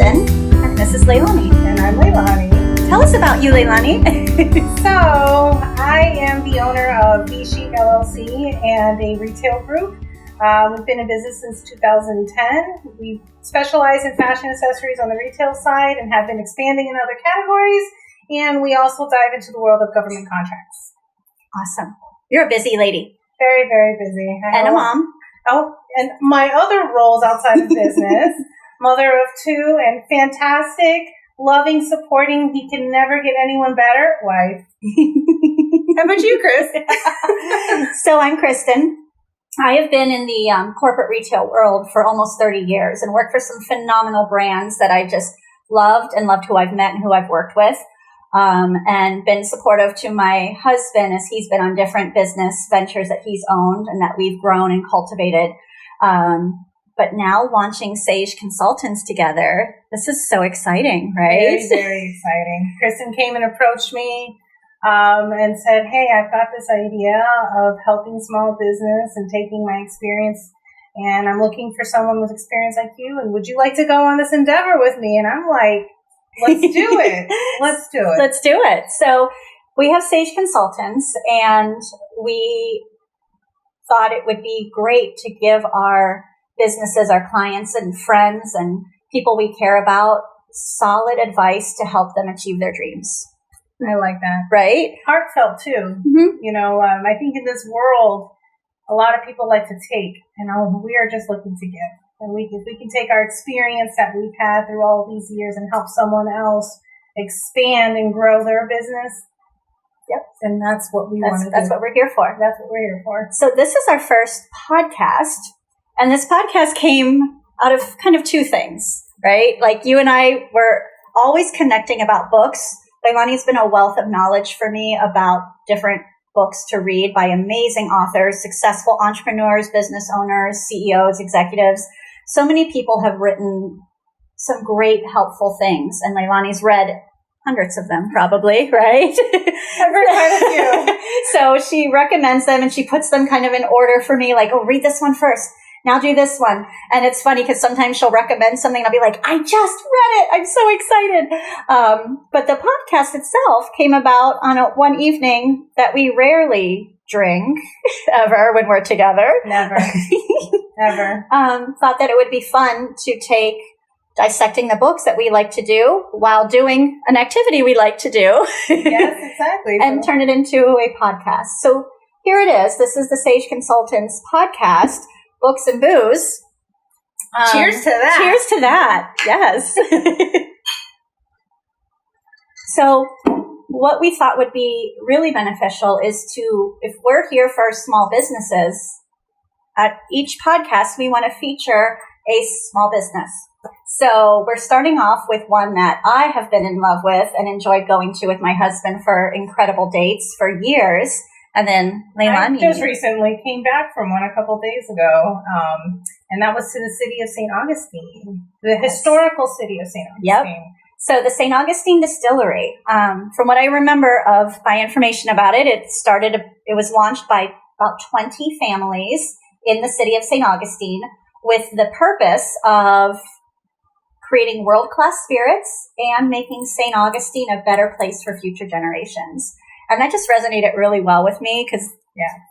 Kristin. And this is Leilani. And I'm Leilani. Tell us about you, Leilani. So, I am the owner of V-Sheet LLC and a retail group. We've been in business since 2010. We specialize in fashion accessories on the retail side and have been expanding in other categories. And we also dive into the world of government contracts. Awesome. You're a busy lady. Very, very busy. And a mom. Oh, and my other roles outside of business, mother of two and fantastic, loving, supporting, he can never get anyone better, wife. How about you, Chris? So I'm Kristin. I have been in the corporate retail world for almost 30 years and worked for some phenomenal brands that I just loved who I've met and who I've worked with. And been supportive to my husband as he's been on different business ventures that he's owned and that we've grown and cultivated. But now launching Saige Consultants together, this is so exciting, right? Very, very exciting. Kristin came and approached me and said, hey, I've got this idea of helping small business and taking my experience, and I'm looking for someone with experience like you, and would you like to go on this endeavor with me? And I'm like, let's do it. Let's do it. Let's do it. So we have Saige Consultants, and we thought it would be great to give our businesses, our clients and friends and people we care about solid advice to help them achieve their dreams. I like that. Right? Heartfelt too. Mm-hmm. You know, I think in this world, a lot of people like to take, and we are just looking to give. And if we can take our experience that we've had through all these years and help someone else expand and grow their business, yep, then that's what we want to do. That's what we're here for. That's what we're here for. So this is our first podcast, and this podcast came out of kind of two things, right? Like you and I were always connecting about books. Leilani's been a wealth of knowledge for me about different books to read by amazing authors, successful entrepreneurs, business owners, CEOs, executives. So many people have written some great, helpful things, and Leilani's read hundreds of them, probably, right? I've read quite a few. So she recommends them, and she puts them kind of in order for me, like, oh, read this one first. Now do this one. And it's funny because sometimes she'll recommend something and I'll be like, I just read it. I'm so excited. But the podcast itself came about on one evening that we rarely drink ever when we're together. Never. Ever. Thought that it would be fun to take dissecting the books that we like to do while doing an activity we like to do. Yes, exactly. And turn it into a podcast. So here it is. This is the Saige Consultants podcast. Books and booze. Cheers to that. Cheers to that. Yes. So what we thought would be really beneficial is to, if we're here for small businesses, at each podcast, we want to feature a small business. So we're starting off with one that I have been in love with and enjoyed going to with my husband for incredible dates for years. And then Leilani. I just recently came back from one a couple of days ago, and that was to the city of St. Augustine, the historical city of St. Augustine. Yep. So the St. Augustine Distillery, from what I remember of my information about it, it was launched by about 20 families in the city of St. Augustine with the purpose of creating world-class spirits and making St. Augustine a better place for future generations. And that just resonated really well with me because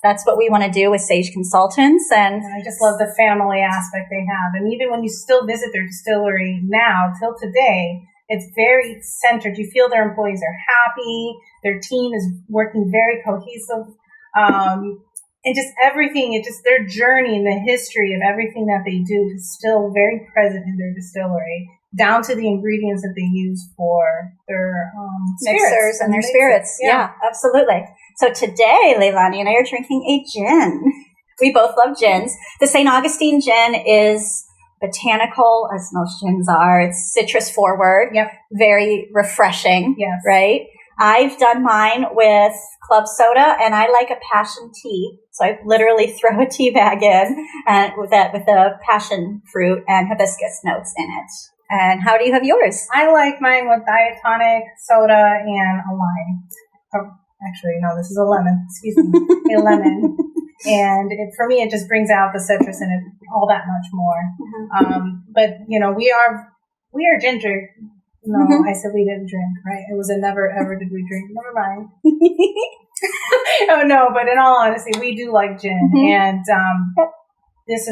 that's what we want to do with Saige Consultants. And I just love the family aspect they have. And even when you still visit their distillery now, till today, it's very centered. You feel their employees are happy. Their team is working very cohesive. And just everything, their journey and the history of everything that they do is still very present in their distillery, down to the ingredients that they use for their mixers and their spirits. Yeah, absolutely. So today, Leilani and I are drinking a gin. We both love gins. The St. Augustine gin is botanical, as most gins are. It's citrus forward. Yep. Very refreshing. Yes. Right? I've done mine with club soda, and I like a passion tea. So I literally throw a tea bag in with the passion fruit and hibiscus notes in it. And how do you have yours? I like mine with diatonic soda and a lime. Oh, actually, no, this is a lemon. Excuse me, a lemon. And for me, it just brings out the citrus in it all that much more. Mm-hmm. But we We are gin drink. No, I said we didn't drink, right? It was a never ever did we drink. Never mind. Oh no, but in all honesty, we do like gin, and this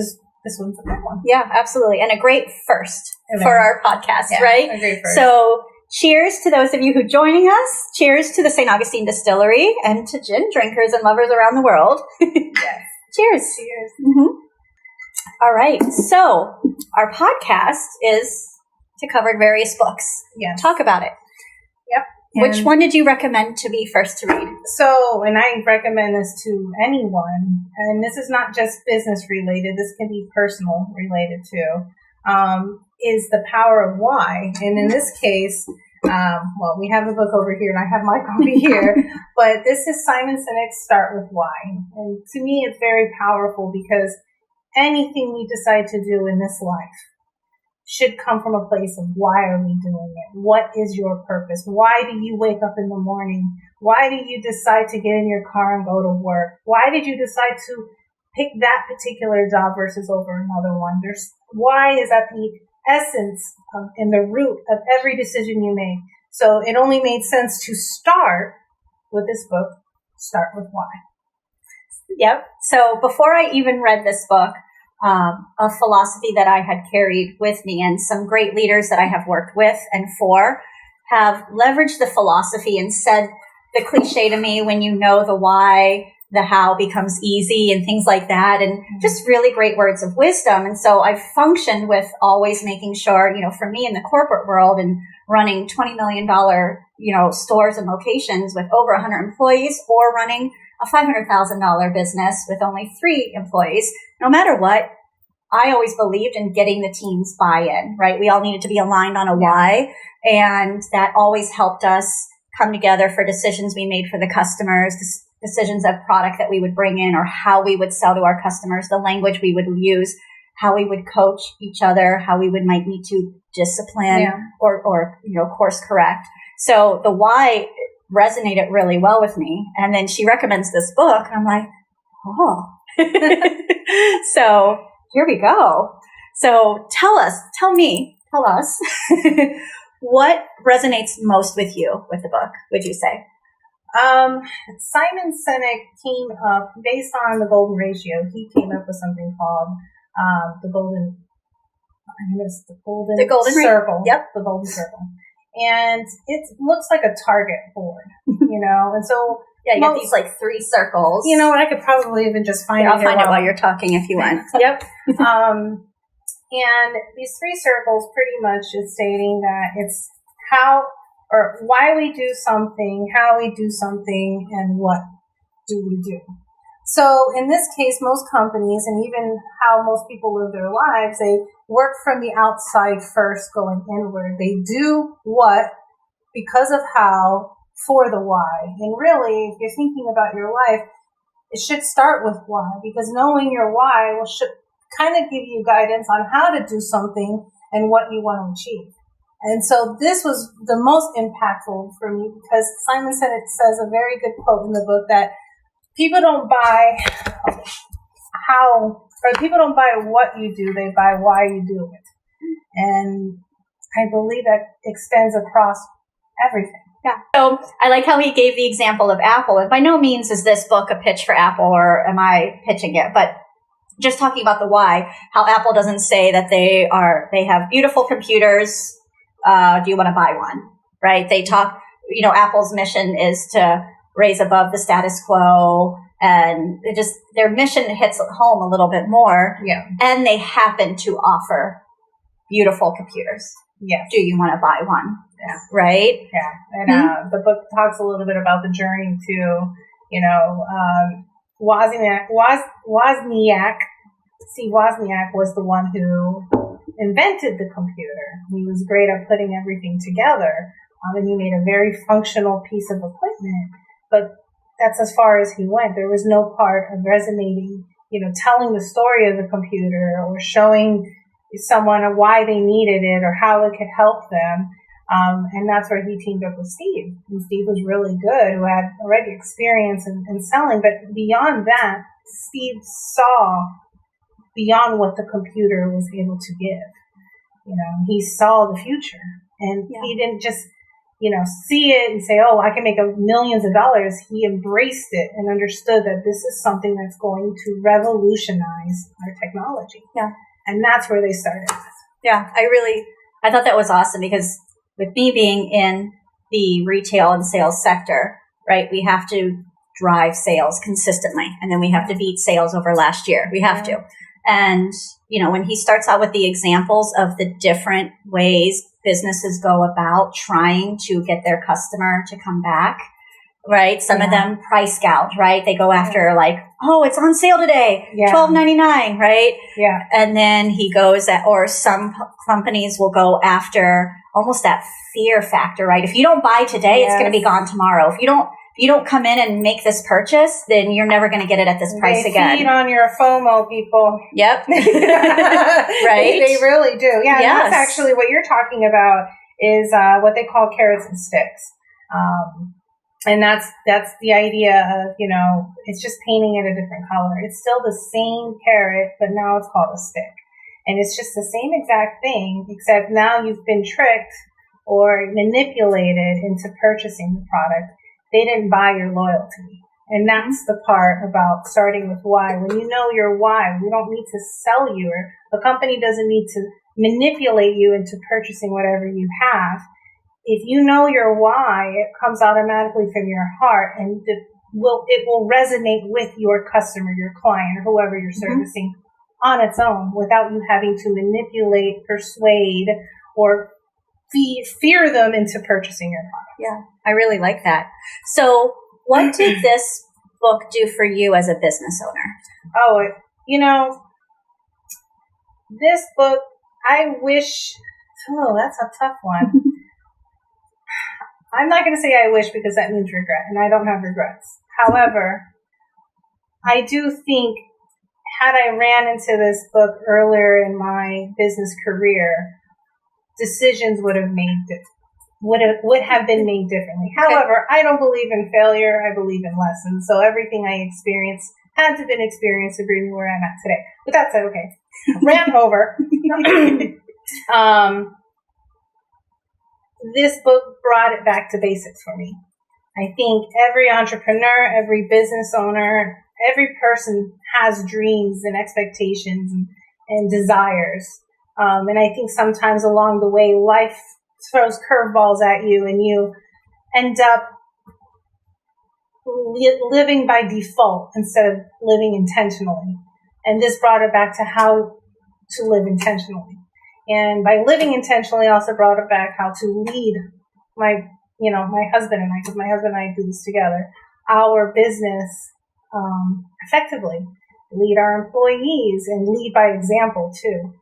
one's a good one. Yeah, absolutely, and a great first for our podcast, right? A great first. So, cheers to those of you who are joining us. Cheers to the St. Augustine Distillery and to gin drinkers and lovers around the world. Yes. Cheers. Cheers. All right. So, our podcast is to cover various books. Yes. Talk about it. Yep. Which one did you recommend to be first to read? So, and I recommend this to anyone, and this is not just business related, this can be personal related too, is The Power of Why. And in this case, well, we have the book over here and I have my copy here, but this is Simon Sinek's Start With Why. And to me, it's very powerful because anything we decide to do in this life should come from a place of why are we doing it? What is your purpose? Why do you wake up in the morning? Why do you decide to get in your car and go to work? Why did you decide to pick that particular job versus over another one? Why is at the essence of, in the root of every decision you make. So it only made sense to start with this book, Start With Why. Yep. So before I even read this book, a philosophy that I had carried with me and some great leaders that I have worked with and for have leveraged the philosophy and said the cliche to me, when you know the why, the how becomes easy and things like that. And just really great words of wisdom. And so I've functioned with always making sure, for me in the corporate world and running $20 million, stores and locations with over 100 employees or running a $500,000 business with only 3 employees, no matter what, I always believed in getting the team's buy-in, right? We all needed to be aligned on a why, and that always helped us come together for decisions we made for the customers, decisions of product that we would bring in or how we would sell to our customers, the language we would use, how we would coach each other, how we might need to discipline or course correct. So the why resonated really well with me. And then she recommends this book. And I'm like, oh. So here we go. So tell us, what resonates most with you with the book, would you say? Simon Sinek came up, based on the golden ratio, he came up with something called the golden circle. Yep. The golden circle. And it looks like a target board, and so you got these like 3 circles. You know what? I could probably even just find it. I'll find it while you're talking if you want. Yep. And these 3 circles pretty much is stating that it's how or why we do something, how we do something, and what do we do. So in this case, most companies, and even how most people live their lives, they work from the outside first, going inward. They do what, because of how, for the why. And really, if you're thinking about your life, it should start with why, because knowing your why should kind of give you guidance on how to do something and what you want to achieve. And so this was the most impactful for me, because Simon Sinek says a very good quote in the book that people don't buy people don't buy what you do, they buy why you do it. And I believe that extends across everything. Yeah. So I like how he gave the example of Apple. And by no means is this book a pitch for Apple, or am I pitching it? But just talking about the why, how Apple doesn't say that they have beautiful computers. Do you want to buy one? Right? They talk, Apple's mission is to raise above the status quo, and their mission hits home a little bit more. Yeah. And they happen to offer beautiful computers. Yes. Do you want to buy one? Yeah. Right? Yeah. And the book talks a little bit about the journey to, Wozniak was the one who invented the computer. He was great at putting everything together. And he made a very functional piece of equipment. But that's as far as he went. There was no part of resonating, telling the story of the computer or showing someone why they needed it or how it could help them. And that's where he teamed up with Steve. And Steve was really good, who had already experience in selling. But beyond that, Steve saw beyond what the computer was able to give. He saw the future, and he didn't just, see it and say, oh, I can make millions of dollars. He embraced it and understood that this is something that's going to revolutionize our technology. Yeah. And that's where they started. Yeah, I thought that was awesome, because with me being in the retail and sales sector, right, we have to drive sales consistently, and then we have to beat sales over last year. We have to. And, when he starts out with the examples of the different ways businesses go about trying to get their customer to come back, right? Some of them price gouge, right? They go after oh, it's on sale today, $12.99, right? Yeah. And then he goes or some companies will go after almost that fear factor, right? If you don't buy today, it's going to be gone tomorrow. If you don't come in and make this purchase, then you're never going to get it at this price again. They feed on your FOMO, people. Yep. Right? They really do. Yeah, yes. That's actually what you're talking about is what they call carrots and sticks. And that's the idea of, it's just painting it a different color. It's still the same carrot, but now it's called a stick. And it's just the same exact thing, except now you've been tricked or manipulated into purchasing the product. They didn't buy your loyalty. And that's the part about starting with why. When you know your why, we don't need to sell you, or the company doesn't need to manipulate you into purchasing whatever you have. If you know your why, it comes automatically from your heart, and it will resonate with your customer, your client, or whoever you're servicing on its own, without you having to manipulate, persuade, or fear them into purchasing your product. Yeah, I really like that. So what did this book do for you as a business owner? Oh, this book, that's a tough one. I'm not going to say I wish, because that means regret, and I don't have regrets. However, I do think had I ran into this book earlier in my business career, decisions would have been made differently. However, I don't believe in failure. I believe in lessons. So everything I experienced had to been experienced to bring me where I'm at today. But that's okay. Rant over. This book brought it back to basics for me. I think every entrepreneur, every business owner, every person has dreams and expectations and desires. And I think sometimes along the way, life throws curveballs at you, and you end up living by default instead of living intentionally. And this brought it back to how to live intentionally. And by living intentionally, also brought it back how to lead my husband and I, because my husband and I do this together, our business effectively. Lead our employees and lead by example too.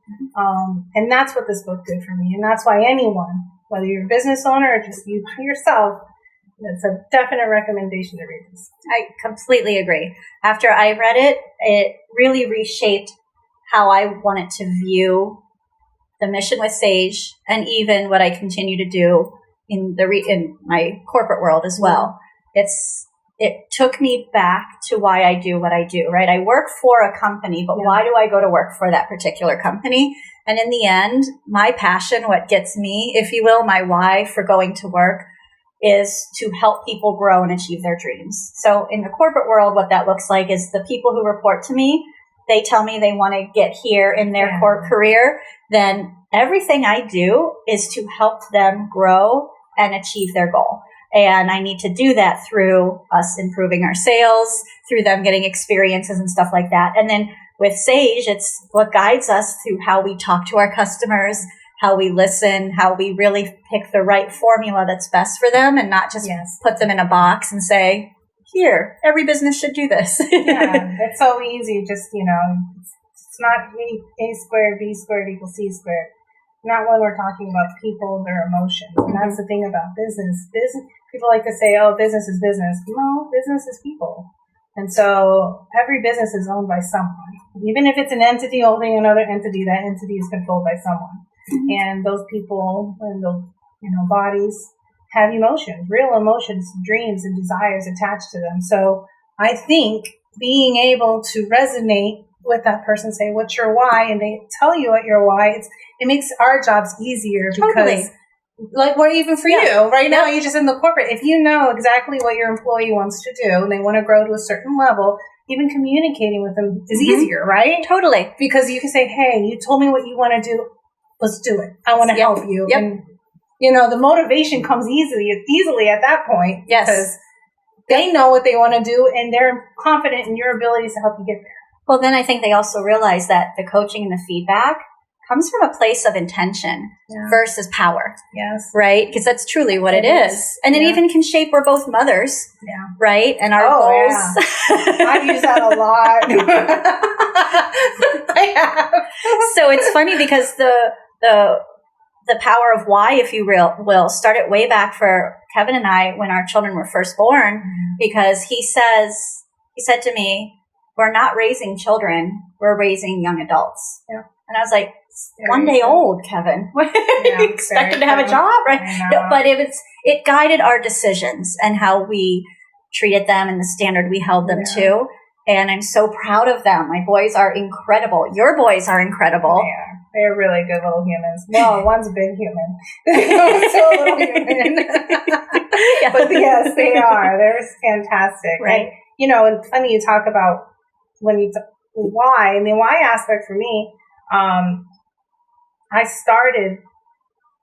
And that's what this book did for me. And that's why anyone, whether you're a business owner or just you yourself, it's a definite recommendation to read this. I completely agree. After I read it, it really reshaped how I wanted to view the mission with Saige, and even what I continue to do in my corporate world as well. It took me back to why I do what I do, right? I work for a company, but why do I go to work for that particular company? And in the end, my passion, what gets me, if you will, my why for going to work, is to help people grow and achieve their dreams. So in the corporate world, what that looks like is the people who report to me, they tell me they want to get here in their career, then everything I do is to help them grow and achieve their goal. And I need to do that through us improving our sales, through them getting experiences and stuff like that. And then with Saige, it's what guides us through how we talk to our customers, how we listen, how we really pick the right formula that's best for them, and not just put them in a box and say, here, every business should do this. Yeah, it's so easy. Just, it's not A squared, B squared equals C squared. Not when we're talking about people, their emotions. And that's the thing about business. People like to say, oh, business is business. No, business is people. And so every business is owned by someone. Even if it's an entity holding another entity, that entity is controlled by someone. And those people and those bodies have emotions, real emotions, dreams and desires attached to them. So I think being able to resonate with that person, say, what's your why? And they tell you what your why is. It makes our jobs easier because, like, what even for you right now, you're just in the corporate. If you know exactly what your employee wants to do and they want to grow to a certain level, even communicating with them is easier, right? Totally. Because you can say, hey, you told me what you want to do. Let's do it. I want to help you. And, the motivation comes easily at that point. Yes. Because they know what they want to do and they're confident in your abilities to help you get there. Well, then I think they also realize that the coaching and the feedback comes from a place of intention versus power. Yes. Right? Because that's truly what it is. And it even can shape, we're both mothers. Yeah. Right? And our goals. Yeah. I've used that a lot. I have. So it's funny because the power of why, if you will, started way back for Kevin and I when our children were first born, because he said to me, we're not raising children, we're raising young adults. Yeah. And I was like, one day old, Kevin. You expected to have a job, right? No, but it guided our decisions and how we treated them and the standard we held them to. And I'm so proud of them. My boys are incredible. Your boys are incredible. Yeah. They're really good little humans. Well, one's a big human. Still a little human. But yes, they are. They're fantastic. Right. And, and funny you talk about why, and the why aspect for me, I started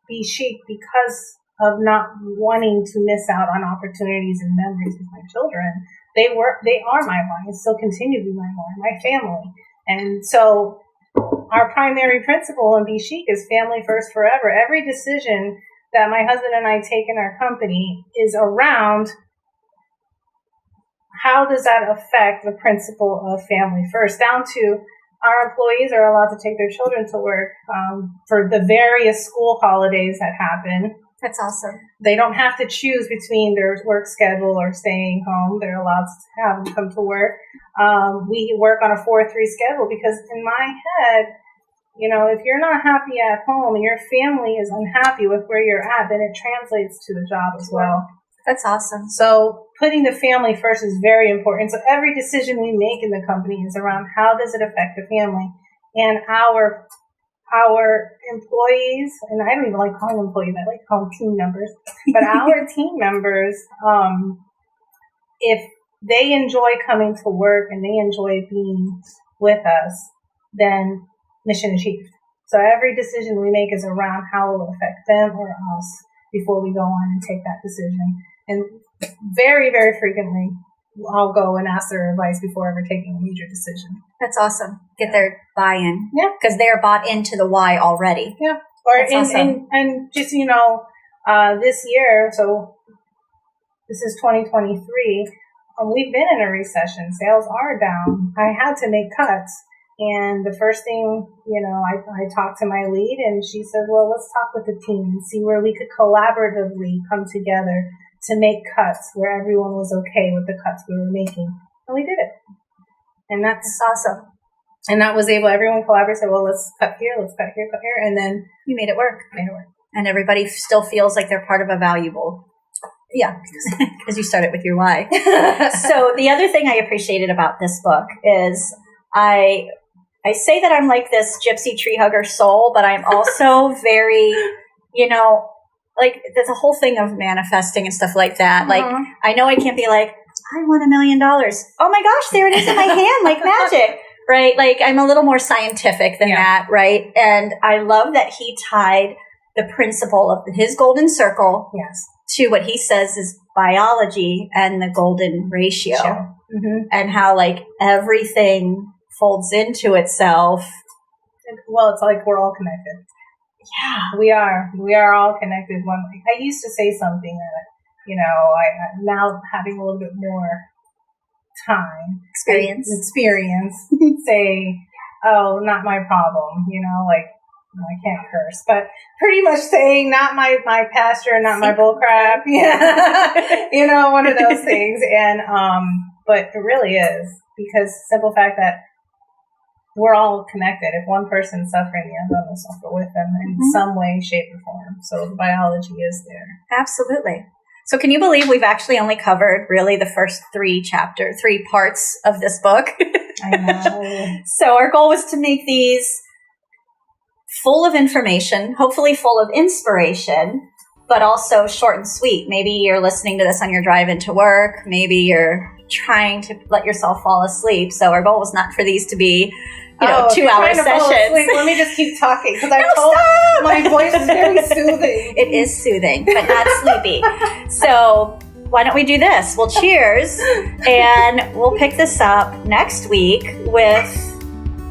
Be Chic because of not wanting to miss out on opportunities and memories with my children. They are my why, and still continue to be my why, my family. And so our primary principle in Be Chic is family first forever. Every decision that my husband and I take in our company is around how does that affect the principle of family first, down to our employees are allowed to take their children to work for the various school holidays that happen. That's awesome. They don't have to choose between their work schedule or staying home. They're allowed to have them come to work. We work on a 4-3 schedule because in my head, if you're not happy at home and your family is unhappy with where you're at, then it translates to the job as well. That's awesome. So putting the family first is very important. So every decision we make in the company is around how does it affect the family. And our employees, and I don't even like calling them employees, I like to call them team members, but our team members, if they enjoy coming to work and they enjoy being with us, then mission achieved. So every decision we make is around how it will affect them or us before we go on and take that decision. And very, very frequently, I'll go and ask their advice before ever taking a major decision. That's awesome. Get their buy-in. Yeah. Because they're bought into the why already. Yeah. Awesome. And just, this year, so this is 2023, we've been in a recession. Sales are down. I had to make cuts. And the first thing, I talked to my lead and she said, well, let's talk with the team and see where we could collaboratively come together to make cuts where everyone was okay with the cuts we were making. And we did it. And that's awesome. And that was everyone collaborated, said, well, let's cut here, cut here. And then you made it work. And everybody still feels like they're part of a valuable. Yeah, because you started with your why. So the other thing I appreciated about this book is I say that I'm like this gypsy tree hugger soul, but I'm also very, like there's a whole thing of manifesting and stuff like that. Like I know I can't be like, I want $1 million. Oh my gosh, there it is in my hand, like magic, right? Like I'm a little more scientific than that, right? And I love that he tied the principle of his golden circle to what he says is biology and the golden ratio. And how like everything folds into itself. Well, it's like we're all connected. Yeah, we are all connected one way. I used to say something that, I now having a little bit more time, experience, say, oh, not my problem, I can't curse, but pretty much saying not my pasture, not my bull crap. Yeah. One of those things. And, but it really is, because simple fact that we're all connected. If one person's suffering, the other will suffer with them in some way, shape, or form. So the biology is there. Absolutely. So can you believe we've actually only covered really the first 3 parts of this book? I know. So our goal was to make these full of information, hopefully full of inspiration, but also short and sweet. Maybe you're listening to this on your drive into work. Maybe you're trying to let yourself fall asleep. So our goal was not for these to be, 2-hour sessions. Let me just keep talking because I told my voice is very soothing. It is soothing, but not sleepy. So why don't we do this? Well, cheers. And we'll pick this up next week with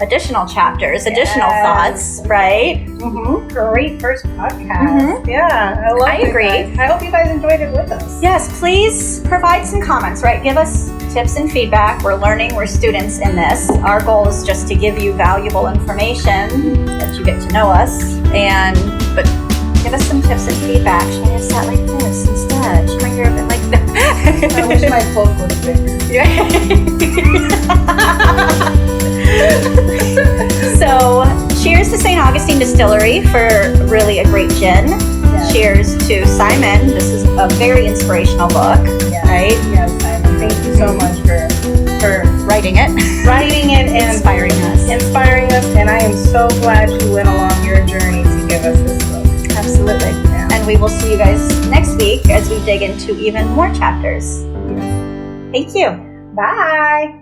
additional chapters, additional thoughts, right? Mm-hmm. Great first podcast. Yeah, I love it. I agree. Guys. I hope you guys enjoyed it with us. Yes, please provide some comments, right? Give us tips and feedback. We're learning, we're students in this. Our goal is just to give you valuable information that you get to know us. But give us some tips and feedback. Should I have sat like this instead? Should my hair have been like that? I wish my clothes would have been. So, cheers to St. Augustine Distillery for really a great gin. Yes. Cheers to Simon. This is a very inspirational book, right? Yes, Simon. Thank you so much for writing it. And inspiring us. And I am so glad you went along your journey to give us this book. Absolutely. Yeah. And we will see you guys next week as we dig into even more chapters. Yes. Thank you. Bye.